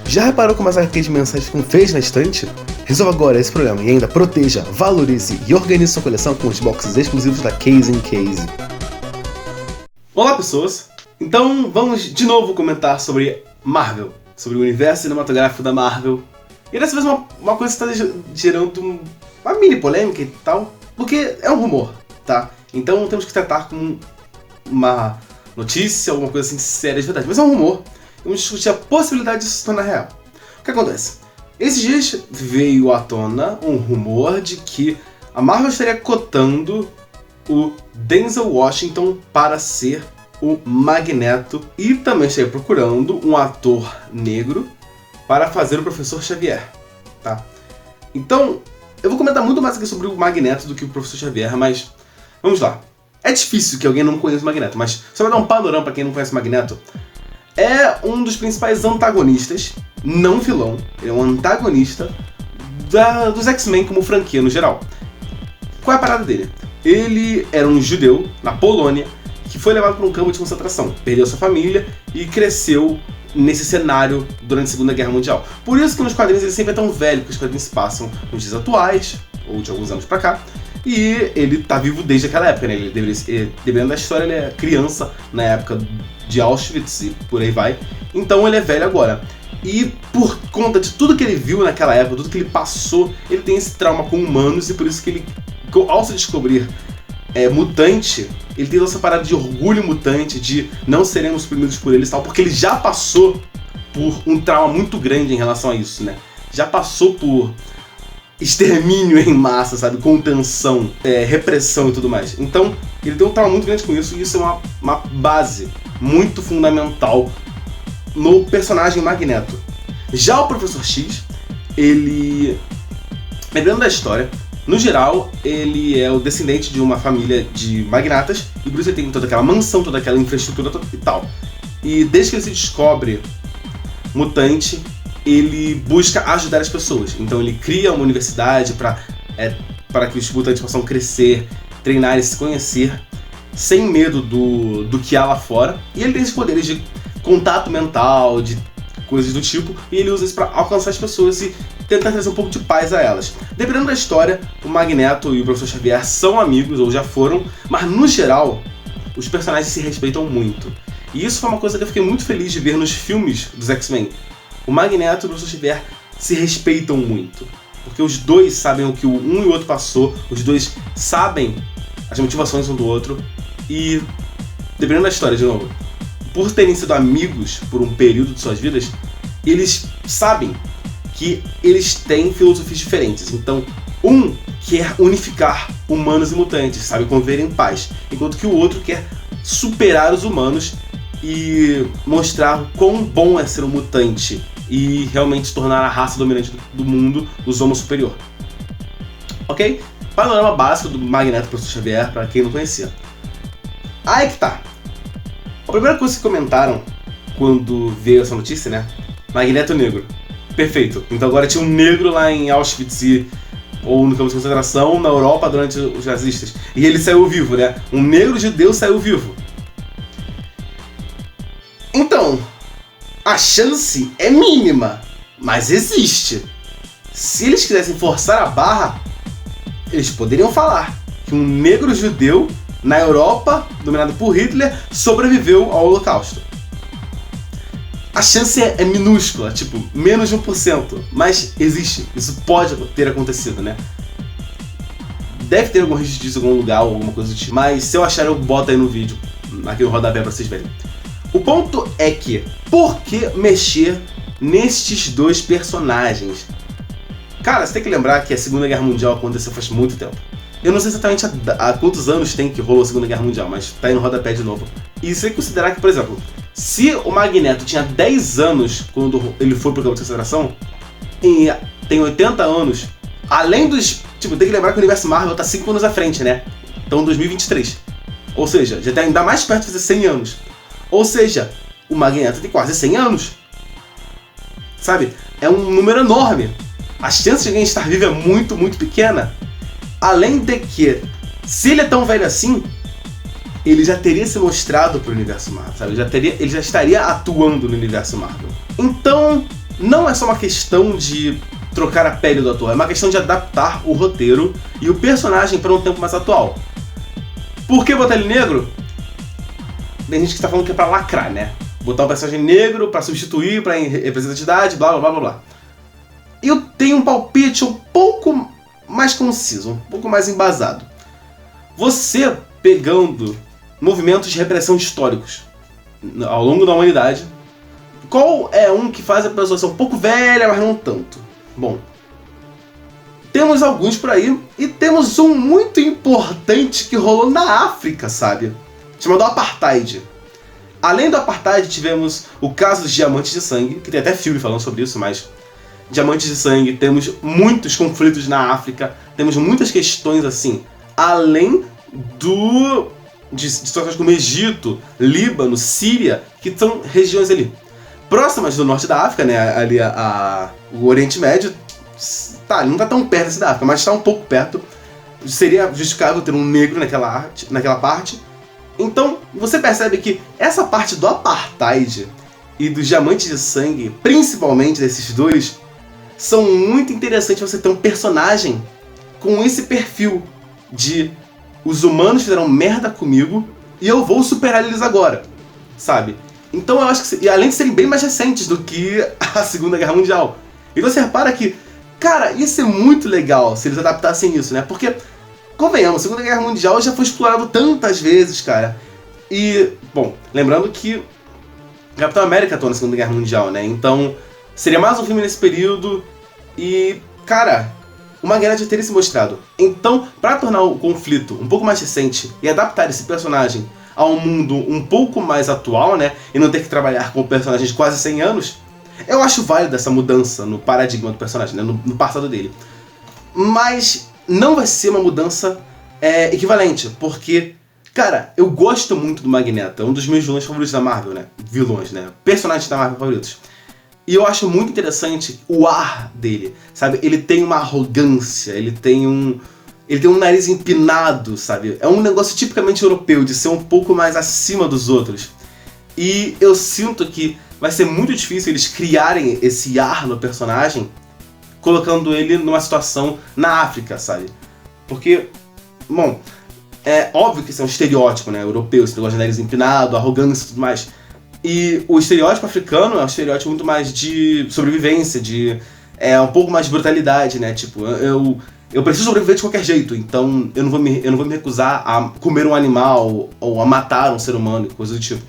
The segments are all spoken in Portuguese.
Já reparou como as HQs mensais ficam feias na estante? Resolva agora esse problema e ainda proteja, valorize e organize sua coleção com os boxes exclusivos da Case in Case. Olá pessoas! Então vamos de novo comentar sobre Marvel, sobre o universo cinematográfico da Marvel. E dessa vez uma coisa que está gerando uma mini polêmica e tal, porque é um rumor, tá? Então temos que tratar com uma notícia, alguma coisa assim séria de verdade, mas é um rumor. Vamos discutir a possibilidade disso se tornar real. O que acontece? Esses dias veio à tona um rumor de que a Marvel estaria cotando o Denzel Washington para ser o Magneto e também estaria procurando um ator negro para fazer o Professor Xavier, tá? Então, eu vou comentar muito mais aqui sobre o Magneto do que o Professor Xavier, mas vamos lá. É difícil que alguém não conheça o Magneto, mas só vai dar um panorama para quem não conhece o Magneto. É um dos principais antagonistas, não vilão, ele é um antagonista dos X-Men como franquia no geral. Qual é a parada dele? Ele era um judeu na Polônia que foi levado para um campo de concentração, perdeu sua família e cresceu nesse cenário durante a Segunda Guerra Mundial. Por isso que nos quadrinhos ele sempre é tão velho, porque os quadrinhos se passam nos dias atuais, ou de alguns anos pra cá, e ele tá vivo desde aquela época, né? Dependendo da história, ele é criança na época de Auschwitz e por aí vai. Então ele é velho agora. E por conta de tudo que ele viu naquela época, tudo que ele passou, ele tem esse trauma com humanos e por isso que ele, ao se descobrir mutante, ele tem essa parada de orgulho mutante, de não seremos suprimidos por eles e tal, porque ele já passou por um trauma muito grande em relação a isso, né? Já passou por extermínio em massa, sabe? Contenção, repressão e tudo mais. Então, ele tem um trauma muito grande com isso e isso é uma base muito fundamental no personagem Magneto. Já o Professor X, ele... lembrando da história, no geral, ele é o descendente de uma família de magnatas e por isso ele tem toda aquela mansão, toda aquela infraestrutura e tal. E desde que ele se descobre mutante, ele busca ajudar as pessoas. Então ele cria uma universidade para que os mutantes possam crescer, treinar e se conhecer sem medo do que há lá fora. E ele tem esses poderes de contato mental, de coisas do tipo, e ele usa isso para alcançar as pessoas e tentar trazer um pouco de paz a elas. Dependendo da história, o Magneto e o Professor Xavier são amigos, ou já foram, mas no geral, os personagens se respeitam muito. E isso foi uma coisa que eu fiquei muito feliz de ver nos filmes dos X-Men. O Magneto e o Professor Xavier se respeitam muito, porque os dois sabem o que um e o outro passou, os dois sabem as motivações um do outro, e dependendo da história, de novo, por terem sido amigos por um período de suas vidas, eles sabem que eles têm filosofias diferentes. Então, um quer unificar humanos e mutantes, sabe, conviver em paz, enquanto que o outro quer superar os humanos e mostrar quão bom é ser um mutante e realmente se tornar a raça dominante do mundo, os Homo superior. Ok? Panorama básico do Magneto e Professor Xavier, para quem não conhecia. Aí que tá. A primeira coisa que comentaram quando veio essa notícia, né? Magneto negro. Perfeito. Então agora tinha um negro lá em Auschwitz ou no campo de concentração na Europa durante os nazistas. E ele saiu vivo, né? Um negro judeu saiu vivo. Então, a chance é mínima, mas existe. Se eles quisessem forçar a barra, eles poderiam falar que um negro judeu na Europa, dominado por Hitler, sobreviveu ao Holocausto. A chance é minúscula, tipo, menos de 1%, mas existe. Isso pode ter acontecido, né? Deve ter algum registro disso em algum lugar ou alguma coisa do tipo, mas se eu achar eu boto aí no vídeo, aqui no rodapé pra vocês verem. O ponto é que, por que mexer nestes dois personagens? Cara, você tem que lembrar que a Segunda Guerra Mundial aconteceu faz muito tempo. Eu não sei exatamente há quantos anos tem que rolou a Segunda Guerra Mundial, mas tá aí no rodapé de novo. E você tem que considerar que, por exemplo, se o Magneto tinha 10 anos quando ele foi pro campo de concentração, e tem 80 anos, além dos... Tipo, tem que lembrar que o universo Marvel tá 5 anos à frente, né? Então 2023. Ou seja, já tá ainda mais perto de fazer 100 anos. Ou seja, o Magneto tem quase 100 anos. Sabe? É um número enorme. A chance de alguém estar vivo é muito, muito pequena. Além de que, se ele é tão velho assim, ele já teria se mostrado pro universo Marvel, sabe? Ele já estaria atuando no universo Marvel. Então, não é só uma questão de trocar a pele do ator, é uma questão de adaptar o roteiro e o personagem para um tempo mais atual. Por que botar ele negro? Tem gente que tá falando que é pra lacrar, né? Botar um personagem negro pra substituir, pra representatividade, blá blá blá blá blá. Eu tenho um palpite um pouco mais conciso, um pouco mais embasado. Você pegando movimentos de repressão históricos ao longo da humanidade, qual é um que faz a pessoa ser um pouco velha, mas não tanto? Bom, temos alguns por aí, e temos um muito importante que rolou na África, sabe? Chamado Apartheid. Além do Apartheid, tivemos o caso dos Diamantes de Sangue, que tem até filme falando sobre isso, mas... Diamantes de Sangue, temos muitos conflitos na África, temos muitas questões assim, além de situações como Egito, Líbano, Síria, que são regiões ali próximas do norte da África, né? Ali o Oriente Médio, tá, não tá tão perto assim da África, mas está um pouco perto. Seria justificável ter um negro naquela parte. Então, você percebe que essa parte do Apartheid e dos Diamantes de Sangue, principalmente desses dois, são muito interessantes você ter um personagem com esse perfil de os humanos fizeram merda comigo e eu vou superar eles agora, sabe? Então eu acho que, e além de serem bem mais recentes do que a Segunda Guerra Mundial. E você repara que, cara, ia ser muito legal se eles adaptassem isso, né? Porque, convenhamos, a Segunda Guerra Mundial já foi explorado tantas vezes, cara. E, bom, lembrando que Capitão América atuou na Segunda Guerra Mundial, né? Então, seria mais um filme nesse período e, cara, uma guerra já teria se mostrado. Então, para tornar o conflito um pouco mais recente e adaptar esse personagem a um mundo um pouco mais atual, né? E não ter que trabalhar com personagens de quase 100 anos, eu acho válida essa mudança no paradigma do personagem, né? No passado dele. Mas não vai ser uma mudança equivalente, porque, cara, eu gosto muito do Magneto, é um dos meus vilões favoritos da Marvel, né? Vilões, né? Personagens da Marvel favoritos. E eu acho muito interessante o ar dele, sabe? Ele tem uma arrogância, ele tem um nariz empinado, sabe? É um negócio tipicamente europeu, de ser um pouco mais acima dos outros. E eu sinto que vai ser muito difícil eles criarem esse ar no personagem, colocando ele numa situação na África, sabe? Porque, bom, é óbvio que isso é um estereótipo, né? Europeu, esse negócio de nariz empinado, arrogância e tudo mais. E o estereótipo africano é um estereótipo muito mais de sobrevivência, um pouco mais de brutalidade, né? Tipo, eu preciso sobreviver de qualquer jeito, então eu não vou me recusar a comer um animal ou a matar um ser humano e coisa do tipo.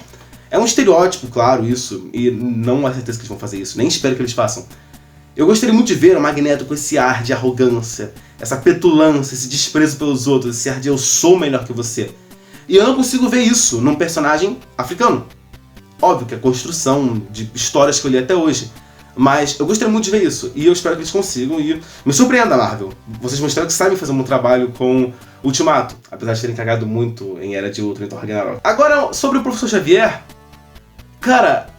É um estereótipo, claro, isso, e não há certeza que eles vão fazer isso, nem espero que eles façam. Eu gostaria muito de ver o Magneto com esse ar de arrogância, essa petulância, esse desprezo pelos outros, esse ar de eu sou melhor que você. E eu não consigo ver isso num personagem africano. Óbvio que é construção de histórias que eu li até hoje. Mas eu gostaria muito de ver isso. E eu espero que eles consigam. E me surpreenda, Marvel. Vocês mostraram que sabem fazer um bom trabalho com Ultimato. Apesar de terem cagado muito em Era de Ultron e Thor Ragnarok. Agora, sobre o Professor Xavier. Cara...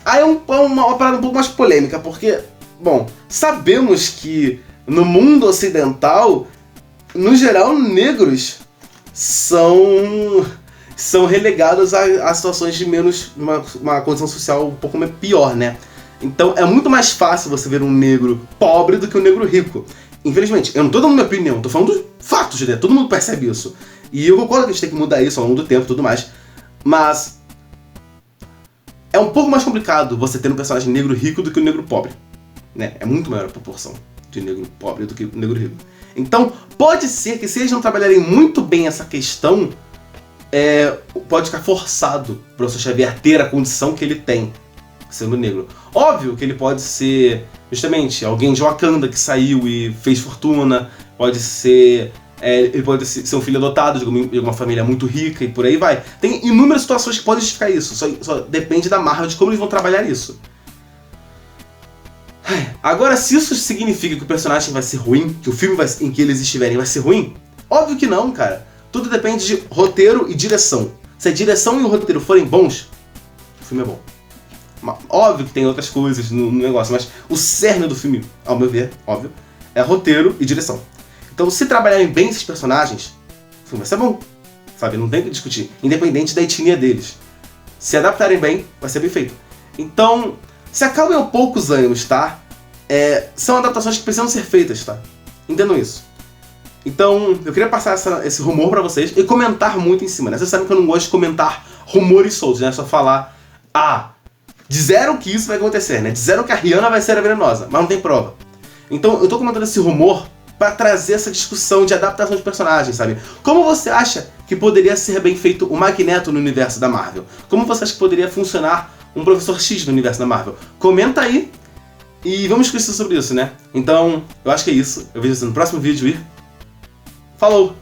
aí é uma parada um pouco mais polêmica. Porque, bom, sabemos que no mundo ocidental, no geral, negros são relegados a situações de menos, uma condição social um pouco pior, né? Então é muito mais fácil você ver um negro pobre do que um negro rico. Infelizmente, eu não tô dando minha opinião, tô falando dos fatos, né? Todo mundo percebe isso. E eu concordo que a gente tem que mudar isso ao longo do tempo e tudo mais. Mas é um pouco mais complicado você ter um personagem negro rico do que um negro pobre, né? É muito maior a proporção de negro pobre do que negro rico. Então, pode ser que se eles não trabalharem muito bem essa questão, pode ficar forçado para o Professor Xavier ter a condição que ele tem, sendo negro. Óbvio que ele pode ser, justamente, alguém de Wakanda que saiu e fez fortuna, ele pode ser um filho adotado de uma família muito rica e por aí vai. Tem inúmeras situações que podem justificar isso, só depende da Marvel de como eles vão trabalhar isso. Agora, se isso significa que o personagem vai ser ruim, que o filme em que eles estiverem vai ser ruim, óbvio que não, cara. Tudo depende de roteiro e direção. Se a direção e o roteiro forem bons, o filme é bom. Óbvio que tem outras coisas no negócio, mas o cerne do filme, ao meu ver, óbvio, é roteiro e direção. Então, se trabalharem bem esses personagens, o filme vai ser bom, sabe? Não tem o que discutir, independente da etnia deles. Se adaptarem bem, vai ser bem feito. Então, Se acalmem um pouco os ânimos, tá? São adaptações que precisam ser feitas, tá? Entendam isso. Então, eu queria passar esse rumor pra vocês e comentar muito em cima, né? Vocês sabem que eu não gosto de comentar rumores soltos, né? Só falar, disseram que isso vai acontecer, né? Disseram que a Rihanna vai ser a venenosa, mas não tem prova. Então, eu tô comentando esse rumor pra trazer essa discussão de adaptação de personagens, sabe? Como você acha que poderia ser bem feito o Magneto no universo da Marvel? Como você acha que poderia funcionar um Professor X no universo da Marvel? Comenta aí e vamos discutir sobre isso, né? Então, eu acho que é isso. Eu vejo você no próximo vídeo e... Falou!